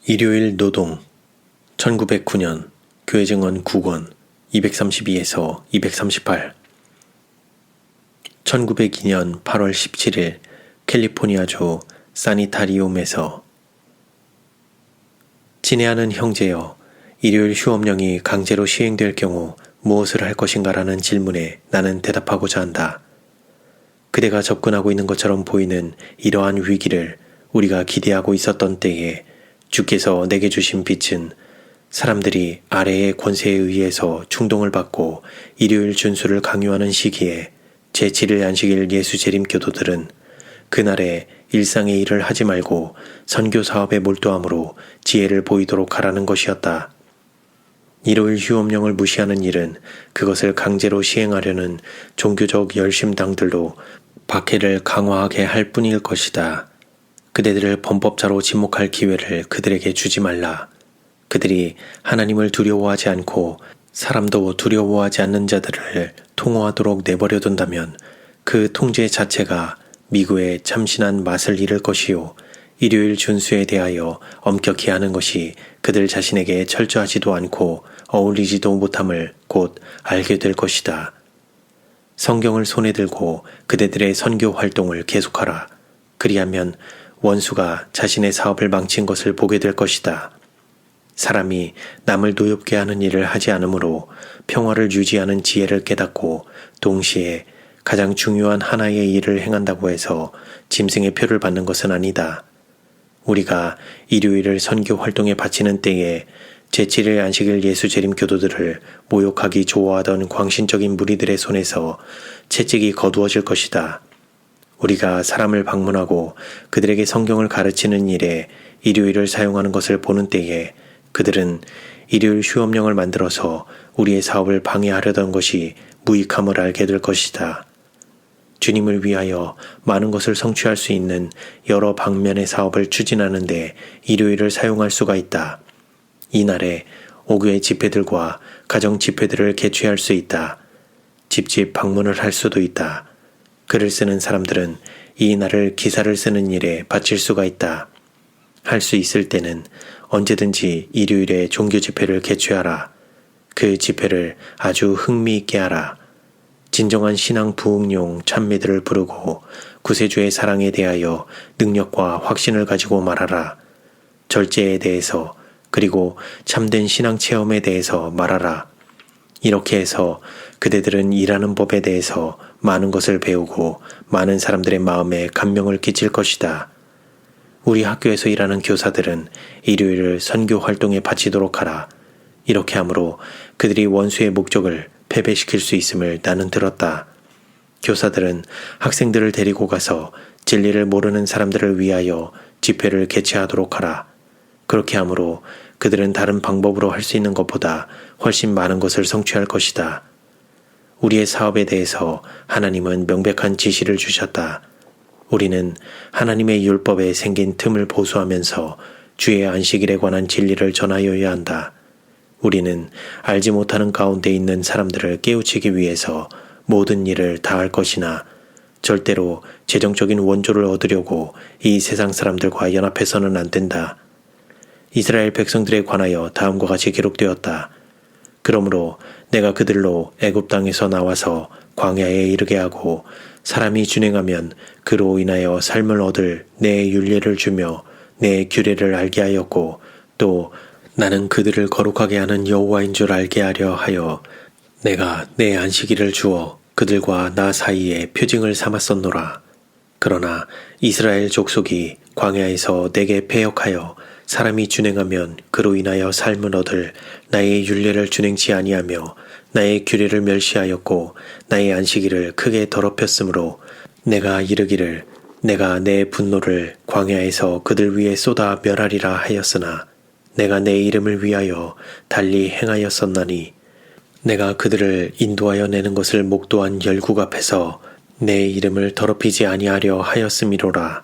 일요일 노동 1909년 교회증언 9권 232에서 238 1902년 8월 17일 캘리포니아주 사니타리움에서 친애하는 형제여, 일요일 휴업령이 강제로 시행될 경우 무엇을 할 것인가라는 질문에 나는 대답하고자 한다. 그대가 접근하고 있는 것처럼 보이는 이러한 위기를 우리가 기대하고 있었던 때에 주께서 내게 주신 빛은 사람들이 아래의 권세에 의해서 충동을 받고 일요일 준수를 강요하는 시기에 제7일 안식일 예수 재림 교도들은 그날에 일상의 일을 하지 말고 선교 사업에 몰두함으로 지혜를 보이도록 하라는 것이었다. 일요일 휴업령을 무시하는 일은 그것을 강제로 시행하려는 종교적 열심당들로 박해를 강화하게 할 뿐일 것이다. 그대들을 범법자로 지목할 기회를 그들에게 주지 말라. 그들이 하나님을 두려워하지 않고 사람도 두려워하지 않는 자들을 통호하도록 내버려 둔다면 그 통제 자체가 미구의 참신한 맛을 잃을 것이요, 일요일 준수에 대하여 엄격히 하는 것이 그들 자신에게 철저하지도 않고 어울리지도 못함을 곧 알게 될 것이다. 성경을 손에 들고 그대들의 선교 활동을 계속하라. 그리하면 원수가 자신의 사업을 망친 것을 보게 될 것이다. 사람이 남을 노엽게 하는 일을 하지 않으므로 평화를 유지하는 지혜를 깨닫고 동시에 가장 중요한 하나의 일을 행한다고 해서 짐승의 표를 받는 것은 아니다. 우리가 일요일을 선교 활동에 바치는 때에 제7일 안식일 예수 재림 교도들을 모욕하기 좋아하던 광신적인 무리들의 손에서 채찍이 거두어질 것이다. 우리가 사람을 방문하고 그들에게 성경을 가르치는 일에 일요일을 사용하는 것을 보는 때에 그들은 일요일 휴업령을 만들어서 우리의 사업을 방해하려던 것이 무익함을 알게 될 것이다. 주님을 위하여 많은 것을 성취할 수 있는 여러 방면의 사업을 추진하는 데 일요일을 사용할 수가 있다. 이날에 5교의 집회들과 가정 집회들을 개최할 수 있다. 집집 방문을 할 수도 있다. 글을 쓰는 사람들은 이 날을 기사를 쓰는 일에 바칠 수가 있다. 할 수 있을 때는 언제든지 일요일에 종교 집회를 개최하라. 그 집회를 아주 흥미있게 하라. 진정한 신앙 부흥용 찬미들을 부르고 구세주의 사랑에 대하여 능력과 확신을 가지고 말하라. 절제에 대해서 그리고 참된 신앙 체험에 대해서 말하라. 이렇게 해서 그대들은 일하는 법에 대해서 많은 것을 배우고 많은 사람들의 마음에 감명을 끼칠 것이다. 우리 학교에서 일하는 교사들은 일요일을 선교 활동에 바치도록 하라. 이렇게 함으로 그들이 원수의 목적을 패배시킬 수 있음을 나는 들었다. 교사들은 학생들을 데리고 가서 진리를 모르는 사람들을 위하여 집회를 개최하도록 하라. 그렇게 함으로 그들은 다른 방법으로 할 수 있는 것보다 훨씬 많은 것을 성취할 것이다. 우리의 사업에 대해서 하나님은 명백한 지시를 주셨다. 우리는 하나님의 율법에 생긴 틈을 보수하면서 주의 안식일에 관한 진리를 전하여야 한다. 우리는 알지 못하는 가운데 있는 사람들을 깨우치기 위해서 모든 일을 다할 것이나 절대로 재정적인 원조를 얻으려고 이 세상 사람들과 연합해서는 안 된다. 이스라엘 백성들에 관하여 다음과 같이 기록되었다. 그러므로 내가 그들로 애굽 땅에서 나와서 광야에 이르게 하고 사람이 준행하면 그로 인하여 삶을 얻을 내 율례를 주며 내 규례를 알게 하였고 또 나는 그들을 거룩하게 하는 여호와인 줄 알게 하려 하여 내가 내 안식일을 주어 그들과 나 사이에 표징을 삼았었노라. 그러나 이스라엘 족속이 광야에서 내게 패역하여 사람이 준행하면 그로 인하여 삶을 얻을 나의 율례를 준행치 아니하며 나의 규례를 멸시하였고 나의 안식일을 크게 더럽혔으므로 내가 이르기를 내가 내 분노를 광야에서 그들 위에 쏟아 멸하리라 하였으나 내가 내 이름을 위하여 달리 행하였었나니 내가 그들을 인도하여 내는 것을 목도한 열국 앞에서 내 이름을 더럽히지 아니하려 하였음이로라.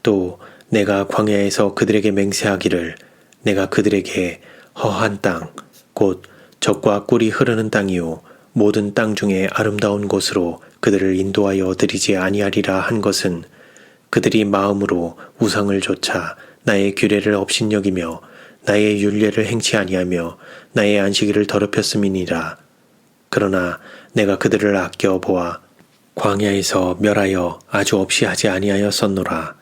또 내가 광야에서 그들에게 맹세하기를 내가 그들에게 허한 땅 곧 젖과 꿀이 흐르는 땅이요 모든 땅 중에 아름다운 곳으로 그들을 인도하여 드리지 아니하리라 한 것은 그들이 마음으로 우상을 좇아 나의 규례를 업신여기며 나의 율례를 행치 아니하며 나의 안식일을 더럽혔음이니라. 그러나 내가 그들을 아껴 보아 광야에서 멸하여 아주 없이 하지 아니하였었노라.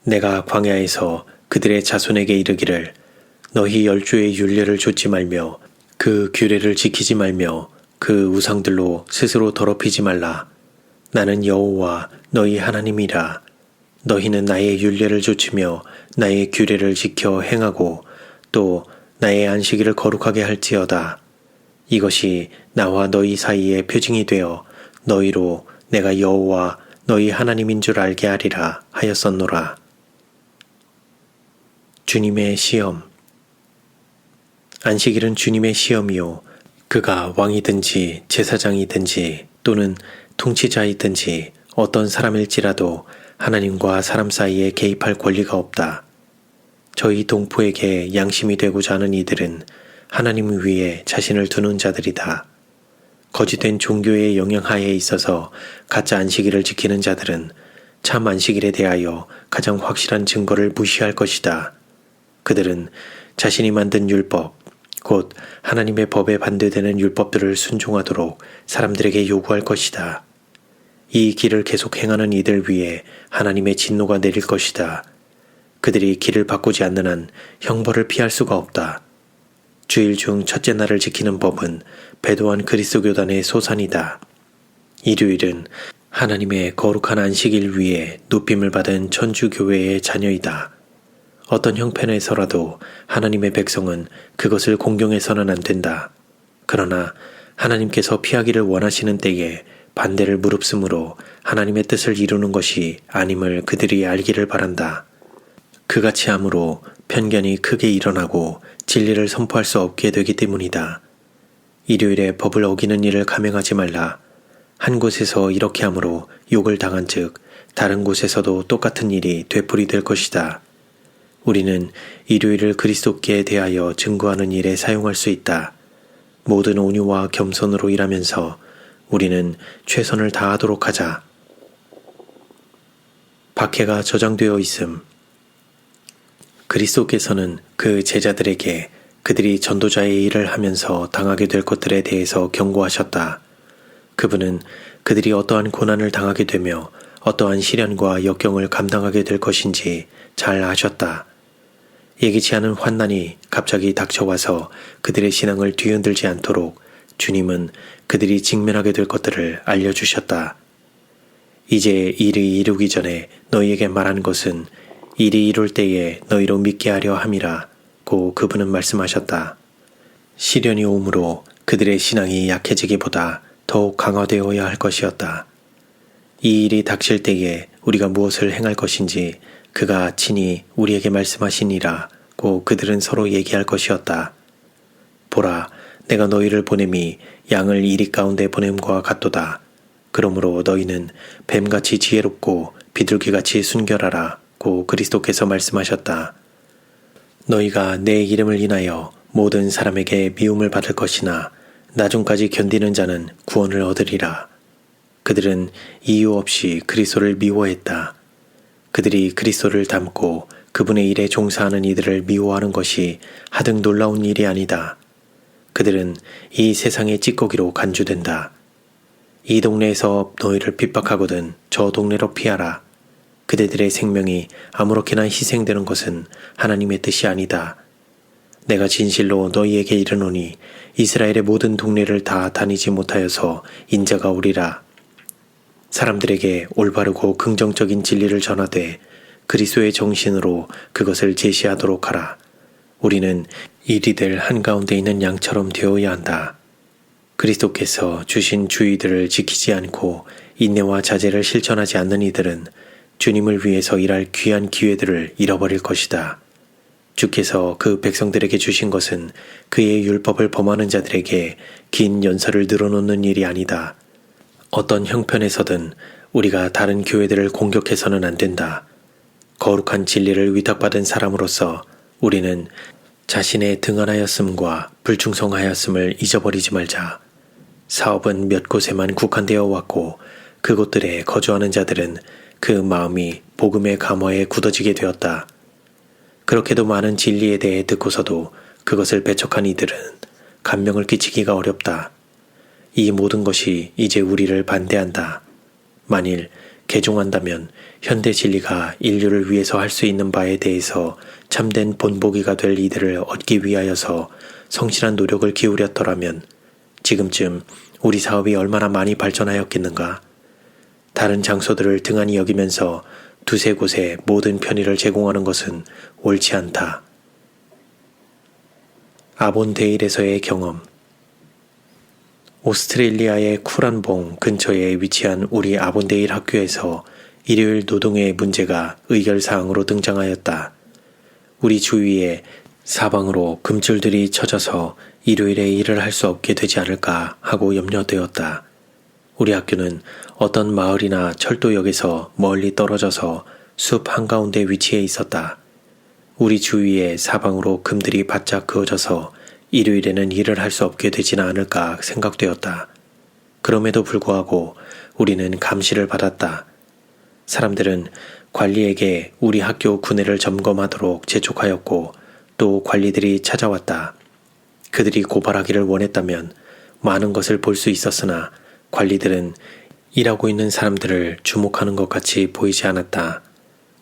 내가 광야에서 그들의 자손에게 이르기를 너희 10주의 율례를 좇지 말며 그 규례를 지키지 말며 그 우상들로 스스로 더럽히지 말라. 나는 여호와 너희 하나님이라. 너희는 나의 율례를 좇으며 나의 규례를 지켜 행하고 또 나의 안식일을 거룩하게 할지어다. 이것이 나와 너희 사이에 표징이 되어 너희로 내가 여호와 너희 하나님인 줄 알게 하리라 하였었노라. 주님의 시험. 안식일은 주님의 시험이요 그가 왕이든지 제사장이든지 또는 통치자이든지 어떤 사람일지라도 하나님과 사람 사이에 개입할 권리가 없다. 저희 동포에게 양심이 되고자 하는 이들은 하나님 위에 자신을 두는 자들이다. 거짓된 종교의 영향하에 있어서 가짜 안식일을 지키는 자들은 참 안식일에 대하여 가장 확실한 증거를 무시할 것이다. 그들은 자신이 만든 율법, 곧 하나님의 법에 반대되는 율법들을 순종하도록 사람들에게 요구할 것이다. 이 길을 계속 행하는 이들 위에 하나님의 진노가 내릴 것이다. 그들이 길을 바꾸지 않는 한 형벌을 피할 수가 없다. 주일 중 첫째 날을 지키는 법은 배도한 그리스도교단의 소산이다. 일요일은 하나님의 거룩한 안식일 위에 높임을 받은 천주교회의 자녀이다. 어떤 형편에서라도 하나님의 백성은 그것을 공경해서는 안 된다. 그러나 하나님께서 피하기를 원하시는 때에 반대를 무릅쓰므로 하나님의 뜻을 이루는 것이 아님을 그들이 알기를 바란다. 그같이 함으로 편견이 크게 일어나고 진리를 선포할 수 없게 되기 때문이다. 일요일에 법을 어기는 일을 감행하지 말라. 한 곳에서 이렇게 함으로 욕을 당한 즉 다른 곳에서도 똑같은 일이 되풀이될 것이다. 우리는 일요일을 그리스도께 대하여 증거하는 일에 사용할 수 있다. 모든 온유와 겸손으로 일하면서 우리는 최선을 다하도록 하자. 박해가 저장되어 있음. 그리스도께서는 그 제자들에게 그들이 전도자의 일을 하면서 당하게 될 것들에 대해서 경고하셨다. 그분은 그들이 어떠한 고난을 당하게 되며 어떠한 시련과 역경을 감당하게 될 것인지 잘 아셨다. 예기치 않은 환난이 갑자기 닥쳐와서 그들의 신앙을 뒤흔들지 않도록 주님은 그들이 직면하게 될 것들을 알려주셨다. 이제 일이 이루기 전에 너희에게 말한 것은 일이 이룰 때에 너희로 믿게 하려 함이라 고 그분은 말씀하셨다. 시련이 오므로 그들의 신앙이 약해지기보다 더욱 강화되어야 할 것이었다. 이 일이 닥칠 때에 우리가 무엇을 행할 것인지 그가 친히 우리에게 말씀하시니라 고 그들은 서로 얘기할 것이었다. 보라, 내가 너희를 보냄이 양을 이리 가운데 보냄과 같도다. 그러므로 너희는 뱀같이 지혜롭고 비둘기같이 순결하라 고 그리스도께서 말씀하셨다. 너희가 내 이름을 인하여 모든 사람에게 미움을 받을 것이나 나중까지 견디는 자는 구원을 얻으리라. 그들은 이유 없이 그리스도를 미워했다. 그들이 그리스도를 닮고 그분의 일에 종사하는 이들을 미워하는 것이 하등 놀라운 일이 아니다. 그들은 이 세상의 찌꺼기로 간주된다. 이 동네에서 너희를 핍박하거든 저 동네로 피하라. 그대들의 생명이 아무렇게나 희생되는 것은 하나님의 뜻이 아니다. 내가 진실로 너희에게 이르노니 이스라엘의 모든 동네를 다 다니지 못하여서 인자가 오리라. 사람들에게 올바르고 긍정적인 진리를 전하되 그리스도의 정신으로 그것을 제시하도록 하라. 우리는 이리들 한가운데 있는 양처럼 되어야 한다. 그리스도께서 주신 주의들을 지키지 않고 인내와 자제를 실천하지 않는 이들은 주님을 위해서 일할 귀한 기회들을 잃어버릴 것이다. 주께서 그 백성들에게 주신 것은 그의 율법을 범하는 자들에게 긴 연설을 늘어놓는 일이 아니다. 어떤 형편에서든 우리가 다른 교회들을 공격해서는 안 된다. 거룩한 진리를 위탁받은 사람으로서 우리는 자신의 등한하였음과 불충성하였음을 잊어버리지 말자. 사업은 몇 곳에만 국한되어 왔고 그곳들에 거주하는 자들은 그 마음이 복음의 감화에 굳어지게 되었다. 그렇게도 많은 진리에 대해 듣고서도 그것을 배척한 이들은 감명을 끼치기가 어렵다. 이 모든 것이 이제 우리를 반대한다. 만일 개종한다면 현대 진리가 인류를 위해서 할 수 있는 바에 대해서 참된 본보기가 될 이들을 얻기 위하여서 성실한 노력을 기울였더라면 지금쯤 우리 사업이 얼마나 많이 발전하였겠는가. 다른 장소들을 등한히 여기면서 두세 곳에 모든 편의를 제공하는 것은 옳지 않다. 아본데일에서의 경험. 오스트레일리아의 쿠란봉 근처에 위치한 우리 아본데일 학교에서 일요일 노동의 문제가 의결사항으로 등장하였다. 우리 주위에 사방으로 금줄들이 쳐져서 일요일에 일을 할 수 없게 되지 않을까 하고 염려되었다. 우리 학교는 어떤 마을이나 철도역에서 멀리 떨어져서 숲 한가운데 위치해 있었다. 우리 주위에 사방으로 금들이 바짝 그어져서 일요일에는 일을 할 수 없게 되지는 않을까 생각되었다. 그럼에도 불구하고 우리는 감시를 받았다. 사람들은 관리에게 우리 학교 구내를 점검하도록 재촉하였고 또 관리들이 찾아왔다. 그들이 고발하기를 원했다면 많은 것을 볼 수 있었으나 관리들은 일하고 있는 사람들을 주목하는 것 같이 보이지 않았다.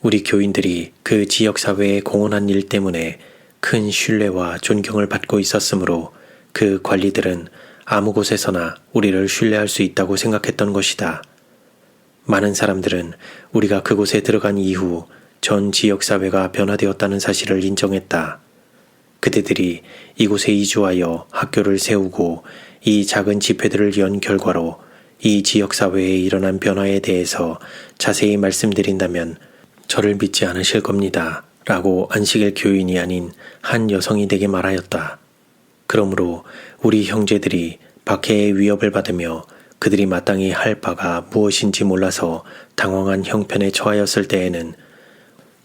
우리 교인들이 그 지역사회에 공헌한 일 때문에 큰 신뢰와 존경을 받고 있었으므로 그 관리들은 아무 곳에서나 우리를 신뢰할 수 있다고 생각했던 것이다. 많은 사람들은 우리가 그곳에 들어간 이후 전 지역사회가 변화되었다는 사실을 인정했다. 그대들이 이곳에 이주하여 학교를 세우고 이 작은 집회들을 연 결과로 이 지역사회에 일어난 변화에 대해서 자세히 말씀드린다면 저를 믿지 않으실 겁니다. 라고 안식일 교인이 아닌 한 여성이 내게 말하였다. 그러므로 우리 형제들이 박해의 위협을 받으며 그들이 마땅히 할 바가 무엇인지 몰라서 당황한 형편에 처하였을 때에는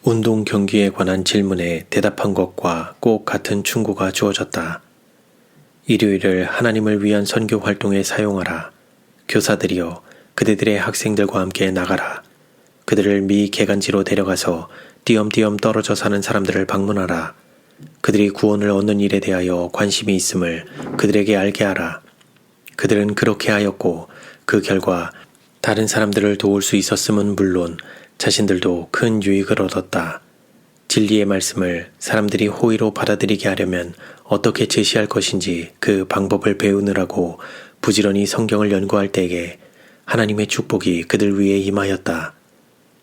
운동 경기에 관한 질문에 대답한 것과 꼭 같은 충고가 주어졌다. 일요일을 하나님을 위한 선교 활동에 사용하라. 교사들이여 그대들의 학생들과 함께 나가라. 그들을 미 개간지로 데려가서 띄엄띄엄 떨어져 사는 사람들을 방문하라. 그들이 구원을 얻는 일에 대하여 관심이 있음을 그들에게 알게 하라. 그들은 그렇게 하였고 그 결과 다른 사람들을 도울 수 있었음은 물론 자신들도 큰 유익을 얻었다. 진리의 말씀을 사람들이 호의로 받아들이게 하려면 어떻게 제시할 것인지 그 방법을 배우느라고 부지런히 성경을 연구할 때에 하나님의 축복이 그들 위에 임하였다.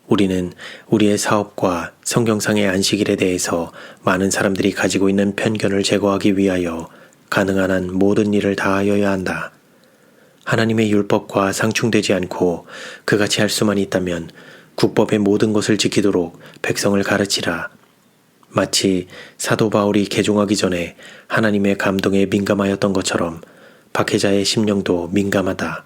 우리는 우리의 사업과 성경상의 안식일에 대해서 많은 사람들이 가지고 있는 편견을 제거하기 위하여 가능한 한 모든 일을 다하여야 한다. 하나님의 율법과 상충되지 않고 그같이 할 수만 있다면 국법의 모든 것을 지키도록 백성을 가르치라. 마치 사도 바울이 개종하기 전에 하나님의 감동에 민감하였던 것처럼 박해자의 심령도 민감하다.